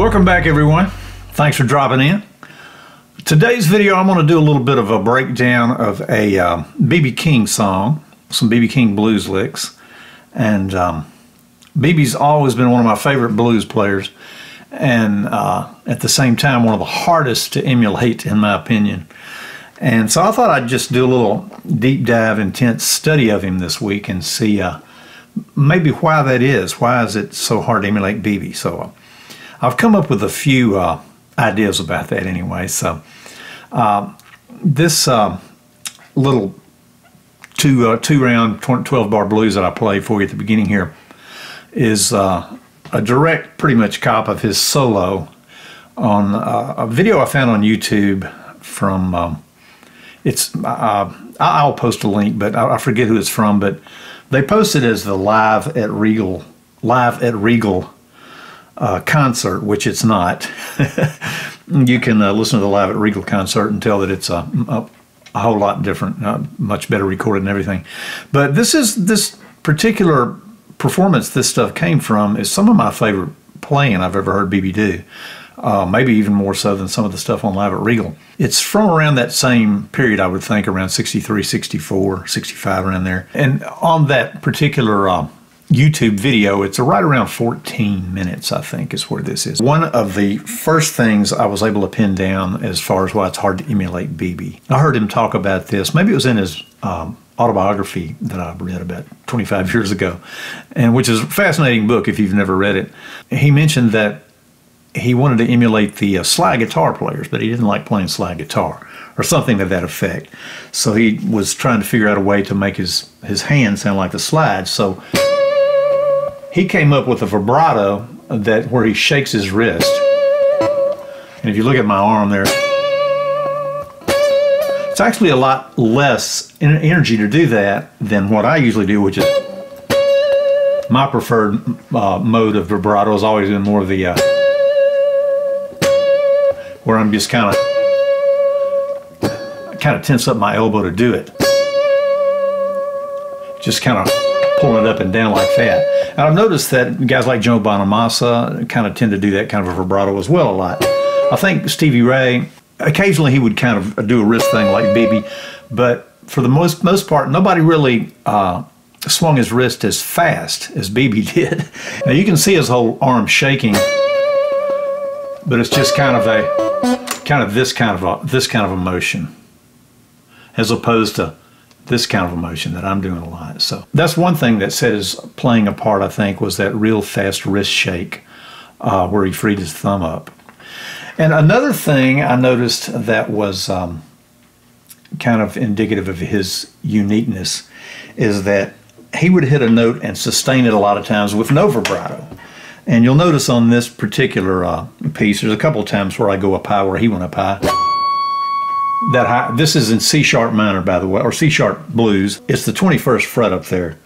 Welcome back, everyone. Thanks for dropping in. Today's video, I'm going to do a little bit of a breakdown of a B.B.King song, some B.B.King blues licks. And B.B.'s always been one of my favorite blues players, and at the same time, one of the hardest to emulate, in my opinion. And so I thought I'd just do a little deep dive, intense study of him this week and see maybe why that is. Why is it so hard to emulate B.B.? So I've come up with a few ideas about that anyway. So this little two-round 12-bar blues that I played for you at the beginning here is a direct, pretty much, copy of his solo on a video I found on YouTube from, I'll post a link, but I forget who it's from, but they posted as the Live at Regal concert, which it's not. You can listen to the Live at Regal concert and tell that it's a whole lot different, much better recorded and everything. But this particular performance this stuff came from is some of my favorite playing I've ever heard B.B. do. Maybe even more so than some of the stuff on Live at Regal. It's from around that same period, I would think, around 63, 64, 65, around there. And on that particular YouTube video, it's right around 14 minutes, I think, is where this is. One of the first things I was able to pin down as far as why it's hard to emulate B.B. I heard him talk about this. Maybe it was in his autobiography that I read about 25 years ago, and which is a fascinating book if you've never read it. He mentioned that he wanted to emulate the slide guitar players, but he didn't like playing slide guitar or something to that effect. So he was trying to figure out a way to make his hand sound like the slide. So he came up with a vibrato where he shakes his wrist. And if you look at my arm there, it's actually a lot less energy to do that than what I usually do, which is my preferred mode of vibrato has always been more of the where I'm just kind of tense up my elbow to do it. Just kind of pulling it up and down like that. And I've noticed that guys like Joe Bonamassa kind of tend to do that kind of a vibrato as well a lot. I think Stevie Ray, occasionally he would kind of do a wrist thing like B.B., but for the most part, nobody really swung his wrist as fast as B.B. did. Now you can see his whole arm shaking, but it's just kind of this kind of a motion, as opposed to this kind of emotion that I'm doing a lot. So that's one thing that set his playing apart, I think, was that real fast wrist shake where he freed his thumb up. And another thing I noticed that was kind of indicative of his uniqueness is that he would hit a note and sustain it a lot of times with no vibrato. And you'll notice on this particular piece, there's a couple of times where I go up high where he went up high. That high, this is in C sharp minor, by the way, or C sharp blues. It's the 21st fret up there.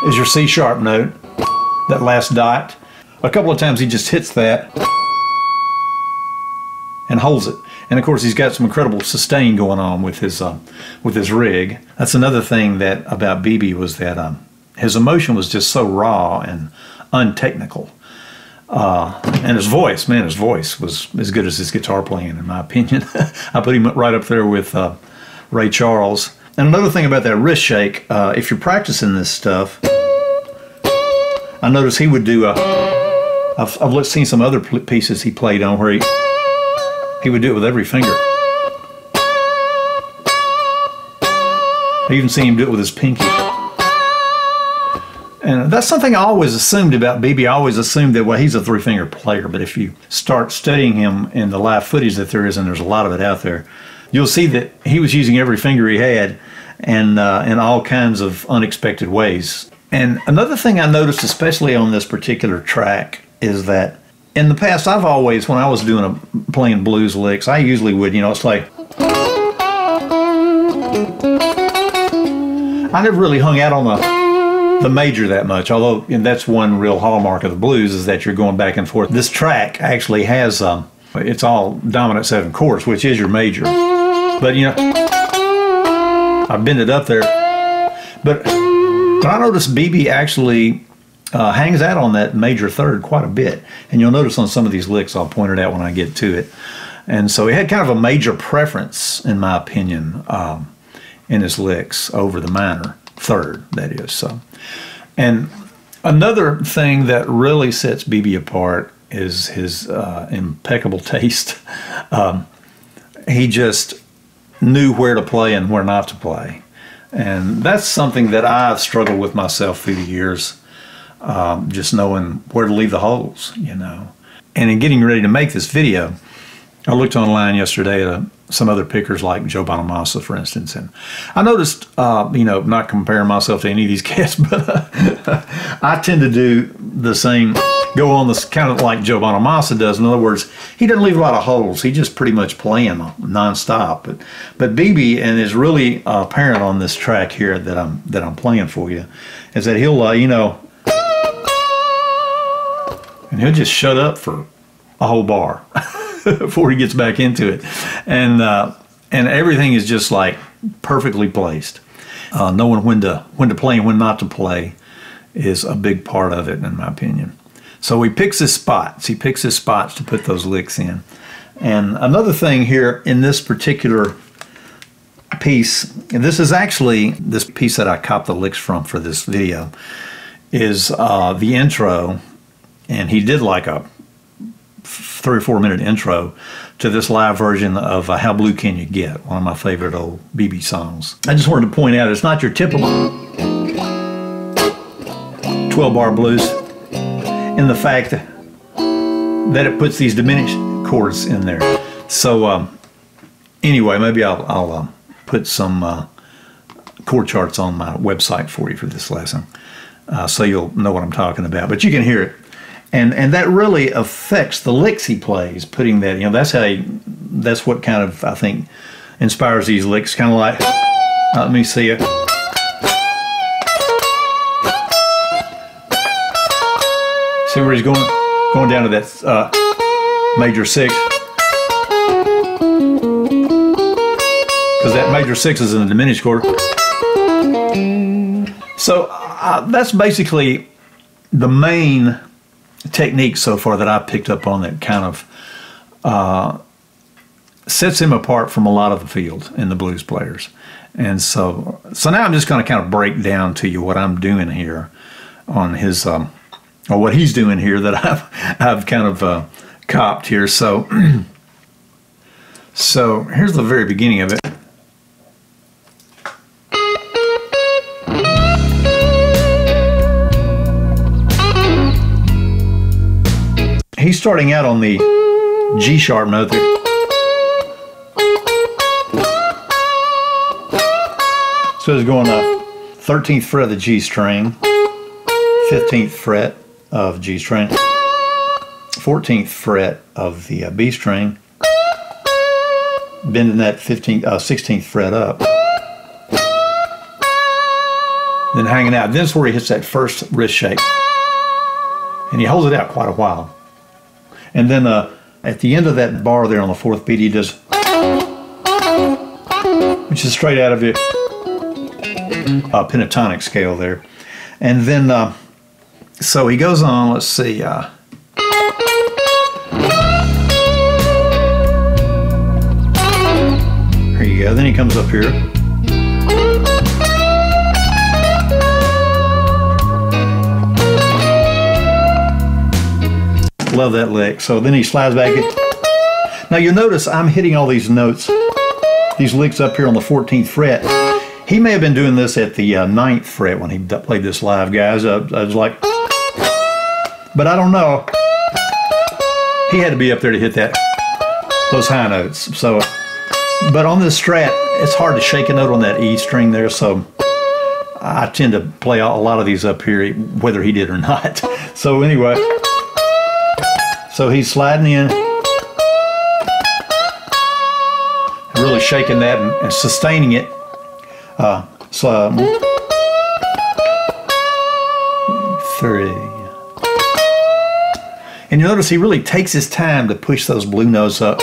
Is your C sharp note, that last dot. A couple of times he just hits that and holds it. And of course he's got some incredible sustain going on with his rig. That's another thing that about B.B. was that his emotion was just so raw and untechnical. And his voice, man, his voice was as good as his guitar playing, in my opinion. I put him right up there with Ray Charles. And another thing about that wrist shake, if you're practicing this stuff, I noticed he would do I've seen some other pieces he played on where he would do it with every finger. I even seen him do it with his pinky. And that's something I always assumed about B.B. I always assumed that, well, he's a three-finger player, but if you start studying him in the live footage that there is, and there's a lot of it out there, you'll see that he was using every finger he had and in all kinds of unexpected ways. And another thing I noticed, especially on this particular track, is that in the past, I've always, when I was playing blues licks, I usually would, it's like, I never really hung out on the major that much, although that's one real hallmark of the blues, is that you're going back and forth. This track actually has, it's all dominant 7 chords, which is your major. But I bend it up there. But I noticed B.B. actually hangs out on that major third quite a bit. And you'll notice on some of these licks, I'll point it out when I get to it. And so he had kind of a major preference, in my opinion, in his licks over the minor third, that is. So, and another thing that really sets B.B. apart is his impeccable taste. He just knew where to play and where not to play. And that's something that I've struggled with myself through the years, just knowing where to leave the holes, you know. And in getting ready to make this video, I looked online yesterday at some other pickers like Joe Bonamassa, for instance, and I noticed, you know, not comparing myself to any of these cats, but I tend to do the same, go on this kind of like Joe Bonamassa does. In other words, he doesn't leave a lot of holes. He just pretty much playing nonstop. But BB, and is really apparent on this track here that I'm playing for you, is that he'll, you know, and he'll just shut up for a whole bar before he gets back into it, and everything is just like perfectly placed. Knowing when to play and when not to play is a big part of it, in my opinion. So he picks his spots. He picks his spots to put those licks in. And another thing here in this particular piece, and this is actually this piece that I copped the licks from for this video, is the intro, and he did like a 3 or 4 minute intro to this live version of How Blue Can You Get, one of my favorite old BB songs. I just wanted to point out it's not your typical 12-bar blues in the fact that it puts these diminished chords in there. So anyway, maybe I'll put some chord charts on my website for you for this lesson, so you'll know what I'm talking about. But you can hear it. And that really affects the licks he plays, putting that, you know, that's what kind of, I think, inspires these licks, kind of like, let me see it. See where he's going down to that major 6. Because that major 6 is in the diminished chord. So that's basically the main technique so far that I picked up on that kind of sets him apart from a lot of the field in the blues players. And so now I'm just going to kind of break down to you what I'm doing here on his, or what he's doing here that I've kind of copped here. So, so here's the very beginning of it. He's starting out on the G sharp note there. So he's going up 13th fret of the G string, 15th fret of G string, 14th fret of the B string, bending that 16th fret up, then hanging out. Then is where he hits that first wrist shake, and he holds it out quite a while. And then at the end of that bar there on the 4th beat, he does, which is straight out of the pentatonic scale there. And then, so he goes on, let's see. Here you go. Then he comes up here. Love that lick. So then he slides back in. Now you'll notice I'm hitting all these notes, these licks up here on the 14th fret. He may have been doing this at the 9th fret when he played this live, guys. I was like, but I don't know. He had to be up there to hit those high notes. So, but on this strat, it's hard to shake a note on that E string there. So I tend to play a lot of these up here, whether he did or not. So anyway. So he's sliding in, really shaking that and sustaining it. So 3. And you notice he really takes his time to push those blue notes up.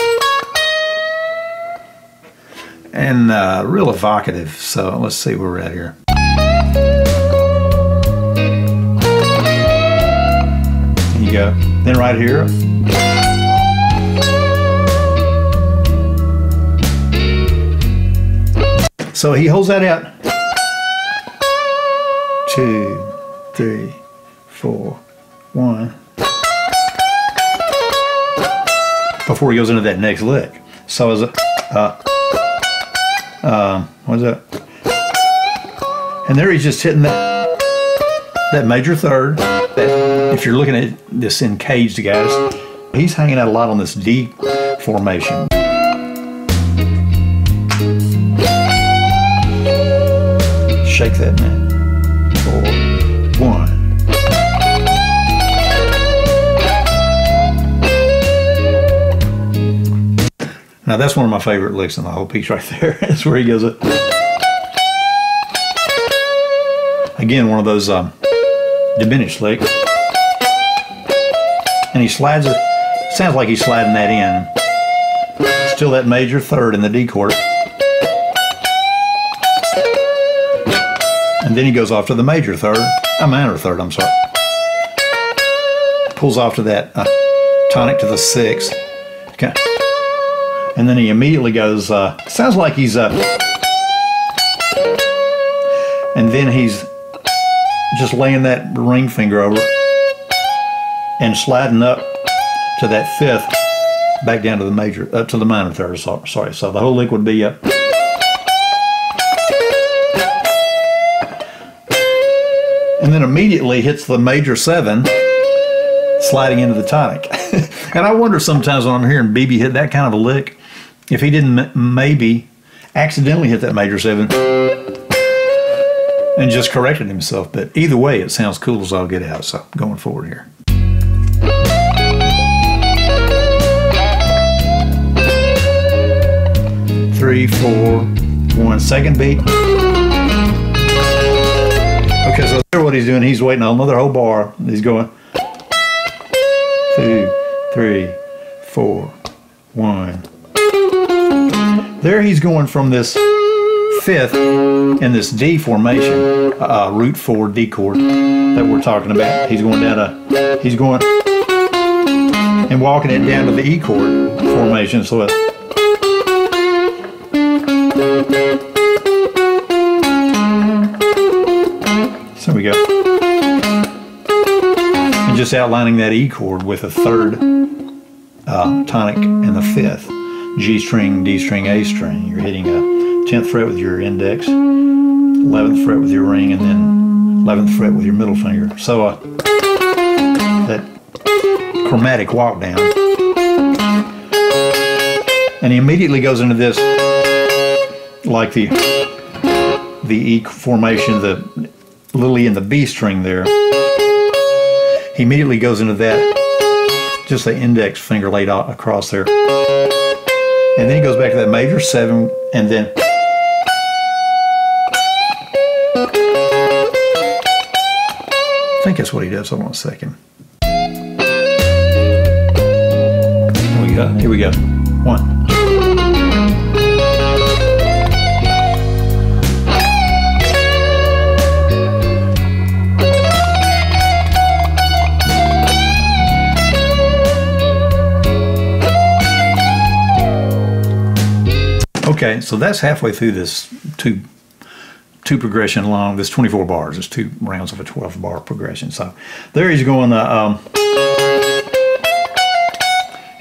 And real evocative. So let's see where we're at here. you go. Then right here. So he holds that out. 2, 3, 4, 1. Before he goes into that next lick. So as a, what is that? And there he's just hitting that major third. If you're looking at this in caged, guys, he's hanging out a lot on this D formation. Shake that, man. 4, 1. Now that's one of my favorite licks in the whole piece right there. That's where he goes up. Again, one of those diminished licks. And he slides it. Sounds like he's sliding that in. Still that major third in the D chord. And then he goes off to the major third, a minor third, I'm sorry. Pulls off to that tonic to the 6th. Okay. And then he immediately goes, sounds like he's, and then he's just laying that ring finger over and sliding up to that 5th, back down to the major, up to the minor third, sorry. So the whole lick would be up. And then immediately hits the major 7, sliding into the tonic. And I wonder sometimes when I'm hearing BB hit that kind of a lick, if he didn't maybe accidentally hit that major 7 and just corrected himself. But either way, it sounds cool as I'll get out. So going forward here. Three, 4, 1, second beat. Okay, so there what he's doing, he's waiting on another whole bar. He's going 2, 3, 4, 1. There he's going from this 5th in this D formation, root 4 D chord that we're talking about. He's going down to, he's going and walking it down to the E chord formation. So there we go. And just outlining that E chord with a 3rd tonic and the 5th. G string, D string, A string. You're hitting a 10th fret with your index, 11th fret with your ring, and then 11th fret with your middle finger. So that chromatic walk down. And he immediately goes into this, like the E formation, the Lily and the B string there. He immediately goes into that, just the index finger laid out across there. And then he goes back to that major 7, and then I think that's what he does. Hold on a second. Here we go. Here we go. 1. Okay, so that's halfway through this two progression long, this 24 bars. It's 2 rounds of a 12 bar progression. So there he's going,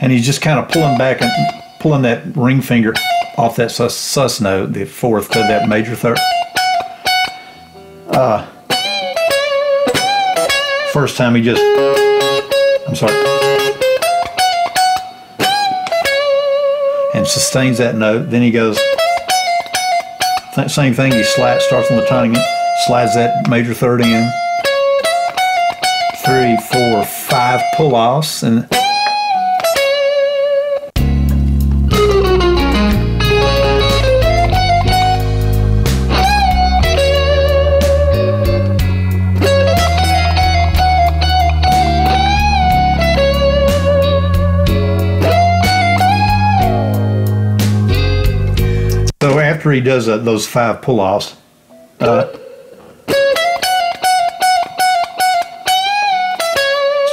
and he's just kind of pulling back and pulling that ring finger off that sus note, the 4th to that major 3rd. First time he just, I'm sorry. And sustains that note. Then he goes, same thing, he starts on the tonic, slides that major 3rd in. 3, 4, 5 pull-offs, and after he does those 5 pull-offs,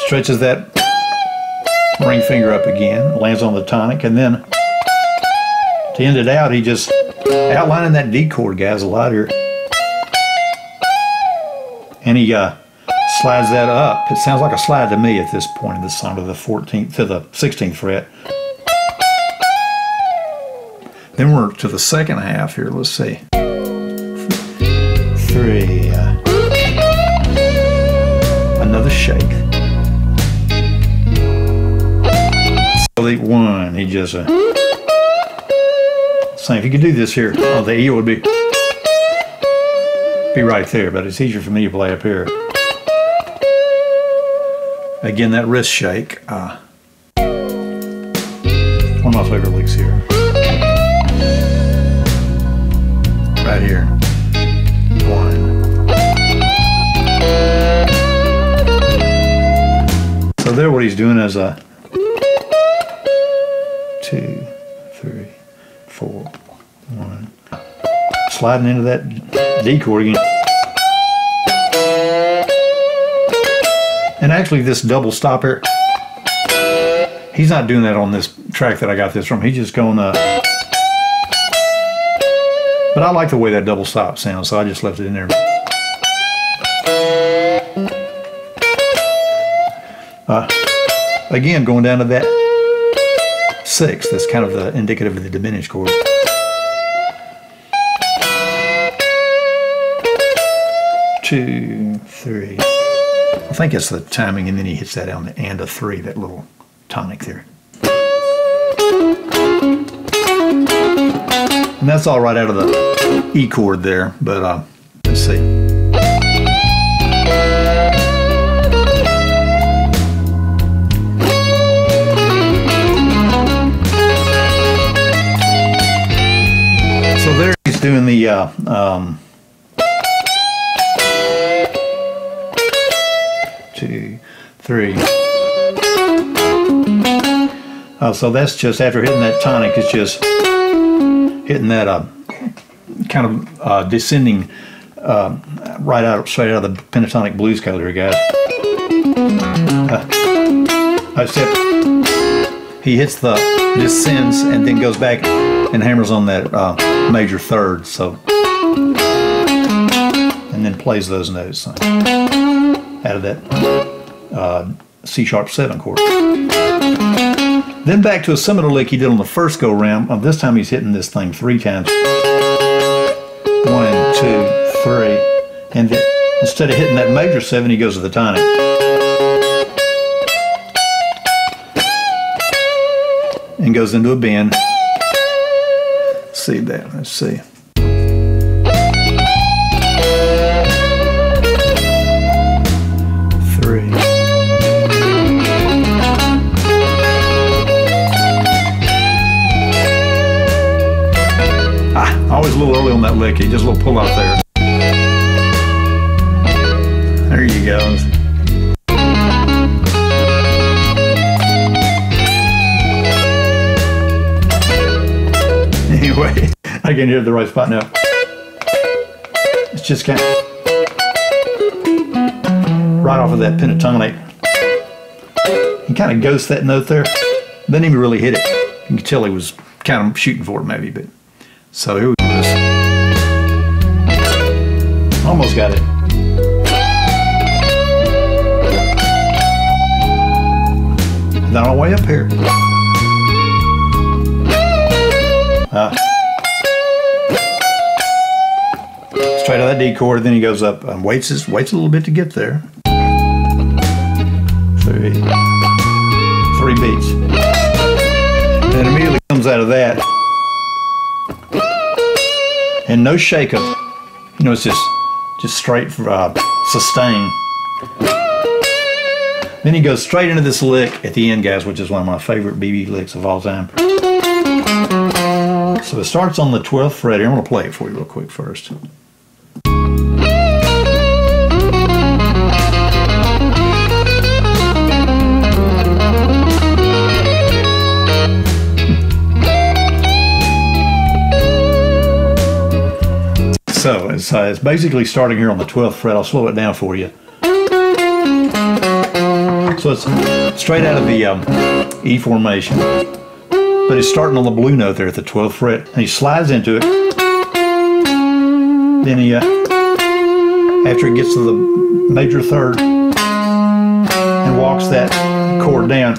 stretches that ring finger up again, lands on the tonic, and then to end it out, he just outlining that D chord, guys, a lot here. And he slides that up. It sounds like a slide to me at this point in the song, to the 14th, to the 16th fret. Then we're to the second half here. Let's see. 3. Another shake. So the 1, he just same. If you could do this here, oh, the E would be right there, but it's easier for me to play up here. Again, that wrist shake. One of my favorite licks here. Right here. 1. So there what he's doing is a 2, 3, 4, 1. Sliding into that D chord again. And actually this double stop here, he's not doing that on this track that I got this from. He's just going but I like the way that double stop sounds, so I just left it in there. Again, going down to that 6, that's kind of the indicative of the diminished chord. Two, 3. I think it's the timing, and then he hits that on the and a 3, that little tonic there. And that's all right out of the E chord there, but let's see. So there he's doing the 2, 3. So that's just after hitting that tonic, it's just hitting that kind of descending straight out of the pentatonic blues scale here, guys. Except he hits the descends and then goes back and hammers on that major third, so, and then plays those notes out of that C#7 chord. Then back to a similar lick he did on the first go round. This time he's hitting this thing 3 times. 1, 2, 3, and then instead of hitting that major 7, he goes to the tonic. And goes into a bend. See that? Let's see. Always a little early on that lick, just a little pull out there. There you go. Anyway, I can hear the right spot now. It's just kind of right off of that pentatonic. He kind of ghosts that note there. Didn't even really hit it. You can tell he was kind of shooting for it maybe, but so here we go. Almost got it. And then all the way up here. Straight out of that D chord, then he goes up and waits a little bit to get there. 3 beats. And then immediately comes out of that. And no shake up. You know, it's just straight sustain. Then he goes straight into this lick at the end, guys, which is one of my favorite B.B. licks of all time. So it starts on the 12th fret here. I'm going to play it for you real quick first. So it's basically starting here on the 12th fret. I'll slow it down for you. So it's straight out of the E formation. But he's starting on the blue note there at the 12th fret. And he slides into it. Then he, after he gets to the major third, and walks that chord down.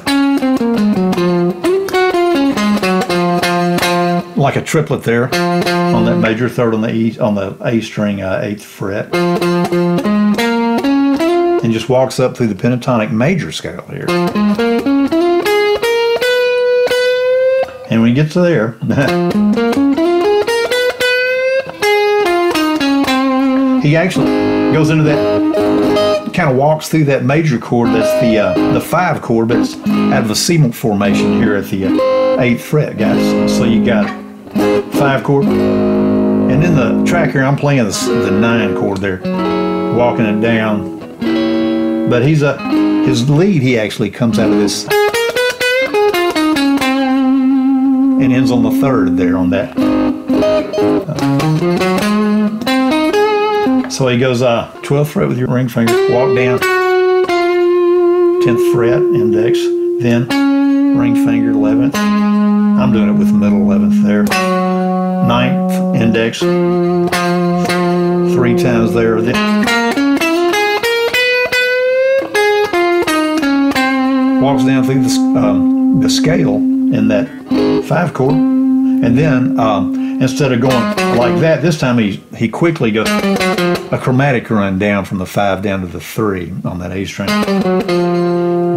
Like a triplet there on that major third on the E, on the A string, 8th fret. And just walks up through the pentatonic major scale here. And when he gets to there, he actually goes into that, kind of walks through that major chord. That's the 5 chord, but it's out of a C formation here at the 8th fret, guys. So you got 5 chord, and in the track here, I'm playing the 9 chord there, walking it down. But his lead, he actually comes out of this and ends on the 3rd there on that. So he goes 12th fret with your ring finger, walk down, 10th fret, index, then ring finger, 11th. I'm doing it with middle 11th there. 9th, index, 3 times there. Then walks down through the scale in that 5 chord, and then instead of going like that, this time he quickly goes a chromatic run down from the 5 down to the 3 on that A string.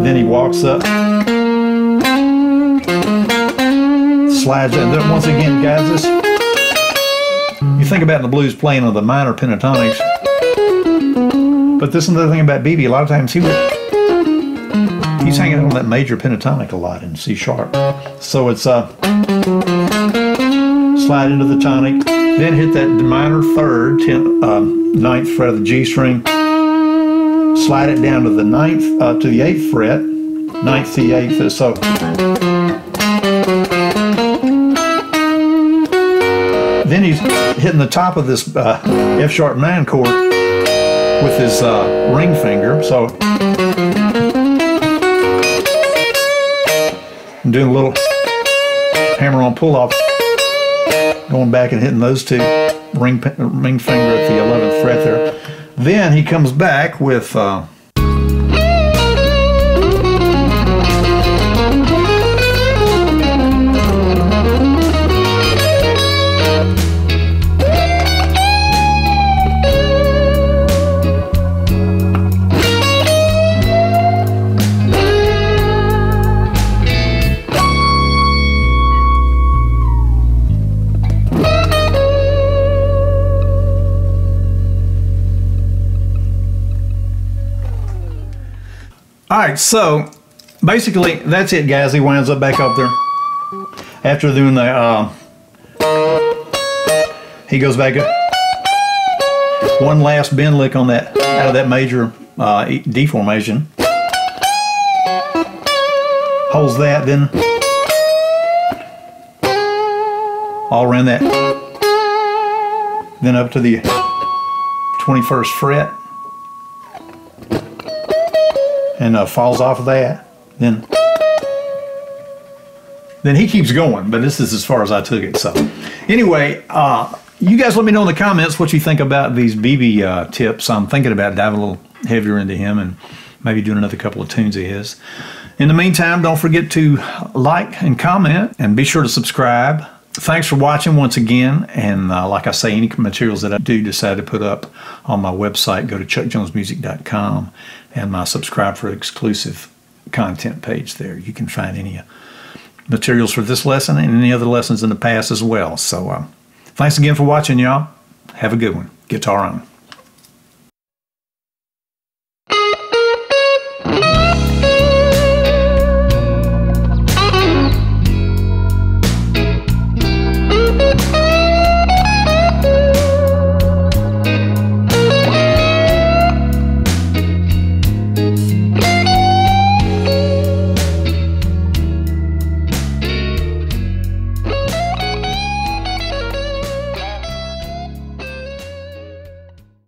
Then he walks up, slides in. Then once again, guys, this, you think about in the blues playing on the minor pentatonics, but this is another thing about B.B. A lot of times he's hanging out on that major pentatonic a lot in C sharp. So it's slide into the tonic, then hit that minor 3rd, 9th fret of the G string, slide it down to the 9th, to the 8th fret, 9th to the 8th. So then he's hitting the top of this F sharp 9 chord with his ring finger. So I'm doing a little hammer on pull off, going back and hitting those 2, ring finger at the 11th fret there. Then he comes back with Alright, so basically that's it, guys. He winds up back up there after doing the he goes back up, one last bend lick on that out of that major D formation, holds that, then all around that, then up to the 21st fret, and falls off of that. Then he keeps going, but this is as far as I took it. So anyway, you guys let me know in the comments what you think about these B.B. tips. I'm thinking about diving a little heavier into him and maybe doing another couple of tunes of his. In the meantime, don't forget to like and comment, and be sure to subscribe. Thanks for watching once again, and like I say, any materials that I do decide to put up on my website, go to chuckjonesmusic.com and my subscribe for exclusive content page there. You can find any materials for this lesson and any other lessons in the past as well. So thanks again for watching, y'all. Have a good one. Guitar on.